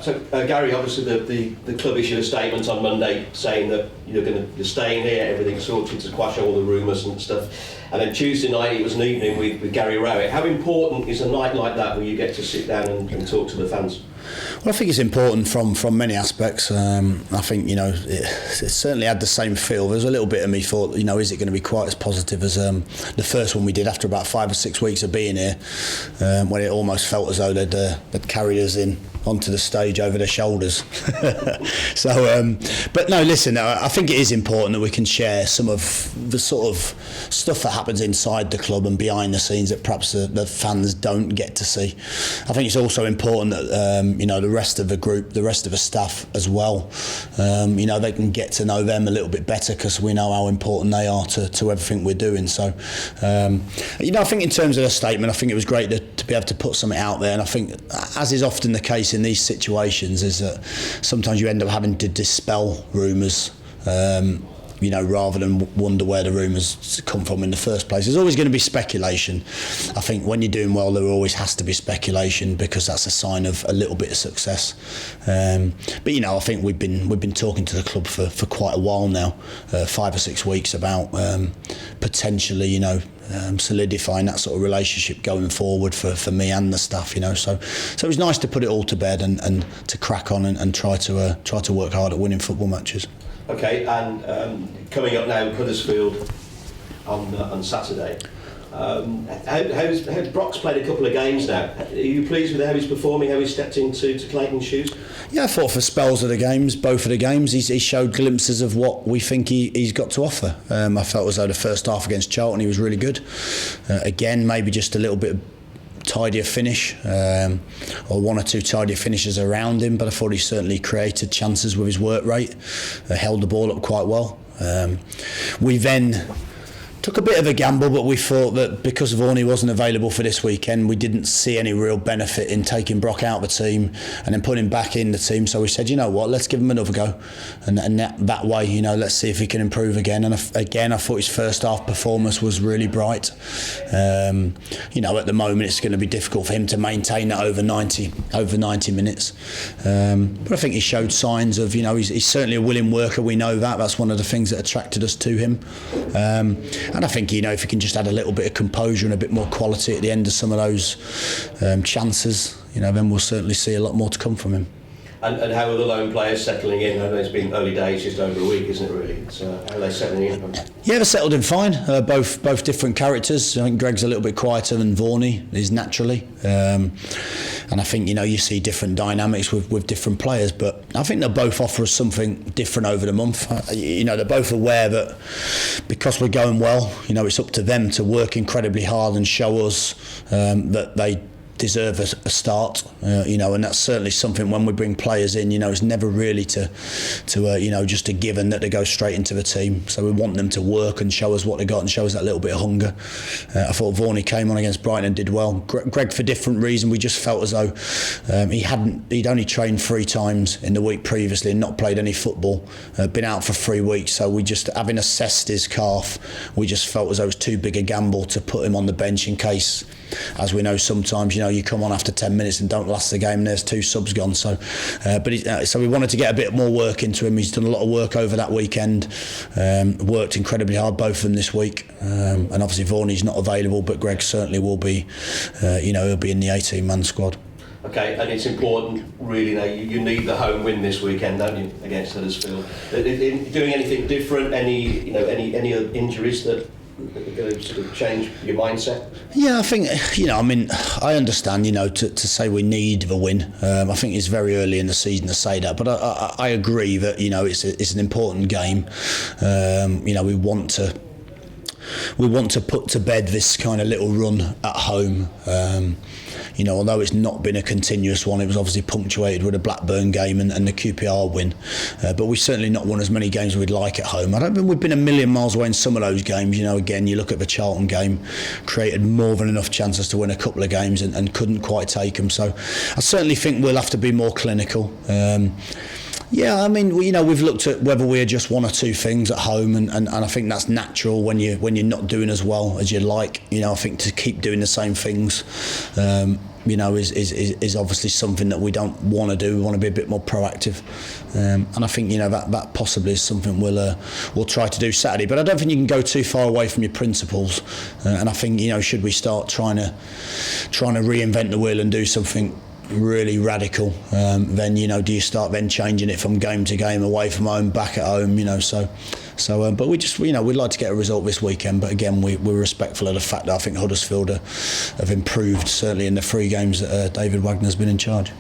So Gary, obviously the club issued a statement on Monday saying that you're staying here, everything's sorted to quash all the rumours and stuff. And then Tuesday night it was an evening with Gary Rowett. How important is a night like that where you get to sit down and talk to the fans? Well, I think it's important from many aspects. I think it certainly had the same feel. There's a little bit of me thought, is it going to be quite as positive as the first one we did after about 5 or 6 weeks of being here, when it almost felt as though they'd carried us in onto the stage over their shoulders. So, but no, listen, I think it is important that we can share some of the sort of stuff that happens inside the club and behind the scenes that perhaps the fans don't get to see. I think it's also important that the rest of the group, the rest of the staff as well, they can get to know them a little bit better, because we know how important they are to everything we're doing. So, I think in terms of the statement, I think it was great to be able to put something out there. And I think, as is often the case in these situations, is that sometimes you end up having to dispel rumours, rather than wonder where the rumours come from in the first place. There's always going to be speculation. I think when you're doing well, there always has to be speculation, because that's a sign of a little bit of success. But I think we've been talking to the club for quite a while now, 5 or 6 weeks, about potentially, solidifying that sort of relationship going forward for me and the staff. So it was nice to put it all to bed and to crack on and try to work hard at winning football matches. Okay, and coming up now, Huddersfield on Saturday. Brock's played a couple of games now. Are you pleased with how he's performing, how he's stepped into Clayton's shoes? Yeah, I thought for spells of the games, both of the games, he showed glimpses of what we think he's got to offer. I felt as though the first half against Charlton he was really good. Again, maybe just a little bit tidier finish, or one or two tidier finishes around him, but I thought he certainly created chances with his work rate, held the ball up quite well. We then took a bit of a gamble, but we thought that because Vaughan wasn't available for this weekend, we didn't see any real benefit in taking Brock out of the team and then putting him back in the team. So we said, let's give him another go, and that way, let's see if he can improve again. And again, I thought his first half performance was really bright. At the moment, it's going to be difficult for him to maintain that over 90 minutes. But I think he showed signs of, he's certainly a willing worker. We know that. That's one of the things that attracted us to him. And I think, if he can just add a little bit of composure and a bit more quality at the end of some of those chances, then we'll certainly see a lot more to come from him. And how are the lone players settling in? I know it's been early days, just over a week, isn't it really? How are they settling in? Yeah, they've settled in fine. Both different characters. I think Greg's a little bit quieter than Vaughan is naturally. And I think, you see different dynamics with different players, but I think they'll both offer us something different over the month. They're both aware that because we're going well, it's up to them to work incredibly hard and show us that they deserve a start, and that's certainly something when we bring players in, it's never really to just a given that they go straight into the team. So we want them to work and show us what they got and show us that little bit of hunger. I thought Vaughan came on against Brighton and did well. Greg, for different reason, we just felt as though he'd only trained 3 times in the week previously and not played any football, been out for 3 weeks. So we just, having assessed his calf, we just felt as though it was too big a gamble to put him on the bench in case, as we know sometimes, you come on after 10 minutes and don't last the game and there's 2 subs gone. So so we wanted to get a bit more work into him. He's done a lot of work over that weekend, worked incredibly hard, both of them this week, and obviously Vaughan's not available, but Greg certainly will be, he'll be in the 18-man squad. Okay, and it's important really now, you need the home win this weekend, don't you, against Huddersfield? Doing anything different, any injuries that going to sort of change your mindset? Yeah, I think, I understand, to say we need the win. I think it's very early in the season to say that, but I agree that, it's an important game. We want to put to bed this kind of little run at home. Although it's not been a continuous one, it was obviously punctuated with a Blackburn game and the QPR win. But we've certainly not won as many games as we'd like at home. I don't think we've been a million miles away in some of those games. Again, you look at the Charlton game, created more than enough chances to win a couple of games and couldn't quite take them. So I certainly think we'll have to be more clinical. We've looked at whether we adjust 1 or 2 things at home, and I think that's natural when you're not doing as well as you'd like. I think to keep doing the same things is obviously something that we don't want to do. We want to be a bit more proactive, and I think that possibly is something we'll try to do Saturday. But I don't think you can go too far away from your principles, and I think should we start trying to reinvent the wheel and do something really radical, then do you start then changing it from game to game, away from home, back at home, but we just we'd like to get a result this weekend. But again, we're respectful of the fact that I think Huddersfield have improved certainly in the 3 games that David Wagner's been in charge.